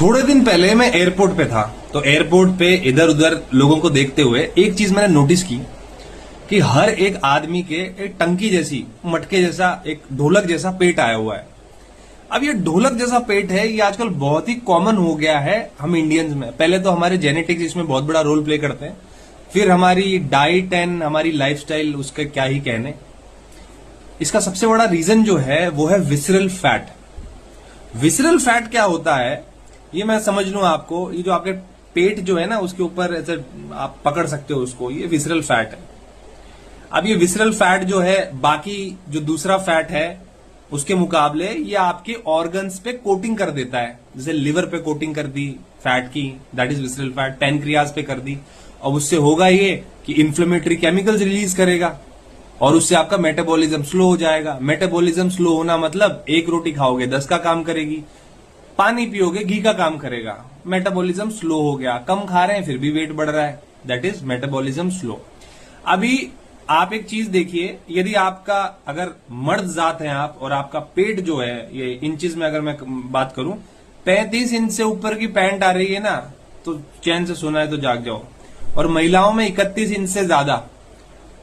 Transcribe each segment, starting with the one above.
थोड़े दिन पहले मैं एयरपोर्ट पे था, तो एयरपोर्ट पे इधर उधर लोगों को देखते हुए एक चीज मैंने नोटिस की कि हर एक आदमी के एक टंकी जैसी, मटके जैसा, एक ढोलक जैसा पेट आया हुआ है। अब ये ढोलक जैसा पेट है, ये आजकल बहुत ही कॉमन हो गया है हम इंडियंस में। पहले तो हमारे जेनेटिक्स इसमें बहुत बड़ा रोल प्ले करते हैं, फिर हमारी डाइट एंड हमारी लाइफस्टाइल, उसका क्या ही कहने। इसका सबसे बड़ा रीजन जो है वो है विसरल फैट। विसरल फैट क्या होता है ये मैं समझ लूं आपको। ये जो आपके पेट जो है ना, उसके ऊपर ऐसे आप पकड़ सकते हो उसको, ये विसरल फैट है। अब ये विसरल फैट जो है, बाकी जो दूसरा फैट है उसके मुकाबले ये आपके ऑर्गन्स पे कोटिंग कर देता है। जैसे लिवर पे कोटिंग कर दी फैट की, that is visceral fat. Pancreas पे कर दी, अब उससे होगा ये कि इन्फ्लेमेटरी केमिकल्स रिलीज करेगा और उससे आपका मेटाबॉलिज्म स्लो हो जाएगा। मेटाबॉलिज्म स्लो होना मतलब एक रोटी खाओगे 10 का काम करेगी, पानी पियोगे घी का काम करेगा। मेटाबॉलिज्म स्लो हो गया, कम खा रहे हैं फिर भी वेट बढ़ रहा है, दैट इज मेटाबॉलिज्म स्लो। अभी आप एक चीज देखिए, यदि आपका अगर मर्द जात है आप और आपका पेट जो है, ये इंचेस में अगर मैं बात करूं, 35 इंच से ऊपर की पैंट आ रही है ना, तो चैन से सोना है तो जाग जाओ। और महिलाओं में 31 इंच से ज्यादा,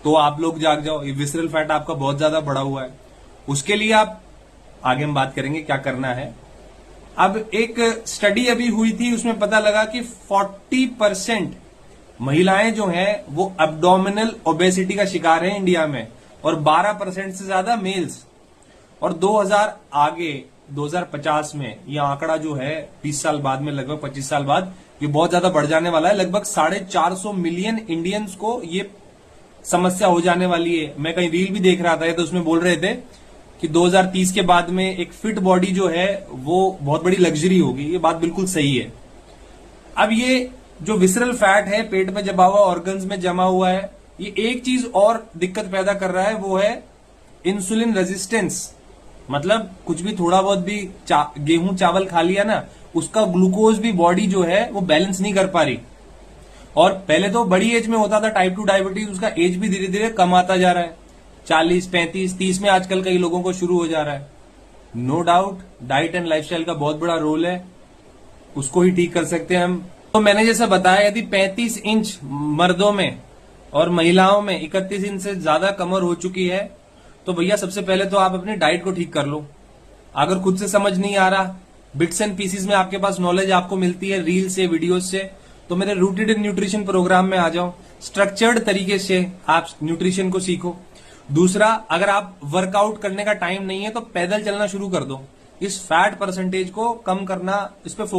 तो आप लोग जाग जाओ, ये विसरल फैट आपका बहुत ज्यादा बढ़ा हुआ है। उसके लिए आप, आगे हम बात करेंगे क्या करना है। अब एक स्टडी अभी हुई थी, उसमें पता लगा कि 40% महिलाएं जो हैं वो एब्डोमिनल ओबेसिटी का शिकार है इंडिया में, और 12% से ज्यादा मेल्स। और 2050 में ये आंकड़ा जो है 20 साल बाद में, लगभग 25 साल बाद, ये बहुत ज्यादा बढ़ जाने वाला है। लगभग 450 मिलियन इंडियंस को ये समस्या हो जाने वाली है। मैं कहीं रील भी देख रहा था तो उसमें बोल रहे थे कि 2030 के बाद में एक फिट बॉडी जो है वो बहुत बड़ी लग्जरी होगी। ये बात बिल्कुल सही है। अब ये जो विसरल फैट है पेट में जमा हुआ, ऑर्गन्स में जमा हुआ है, ये एक चीज और दिक्कत पैदा कर रहा है, वो है इंसुलिन रेजिस्टेंस। मतलब कुछ भी, थोड़ा बहुत भी गेहूं चावल खा लिया ना, उसका ग्लूकोज भी बॉडी जो है वो बैलेंस नहीं कर पा रही। और पहले तो बड़ी एज में होता था टाइप 2 डायबिटीज, उसका एज भी धीरे धीरे कम आता जा रहा है। 40, 35, 30 में आजकल कई लोगों को शुरू हो जा रहा है। No doubt diet and lifestyle का बहुत बड़ा रोल है, उसको ही ठीक कर सकते हैं हम। तो मैंने जैसा बताया, यदि 35 इंच मर्दों में और महिलाओं में 31 इंच से ज्यादा कमर हो चुकी है, तो भैया सबसे पहले तो आप अपनी डाइट को ठीक कर लो। अगर खुद से समझ नहीं आ रहा, बिट्स एंड पीसीज में आपके पास नॉलेज आपको मिलती है रील से, वीडियोज से, तो मेरे रूटेड इन न्यूट्रिशन प्रोग्राम में आ जाओ। स्ट्रक्चर्ड तरीके से आप न्यूट्रिशन को सीखो। दूसरा, अगर आप वर्कआउट करने का टाइम नहीं है तो पैदल चलना शुरू कर दो। इस फैट परसेंटेज को कम करना, इस पे फोकस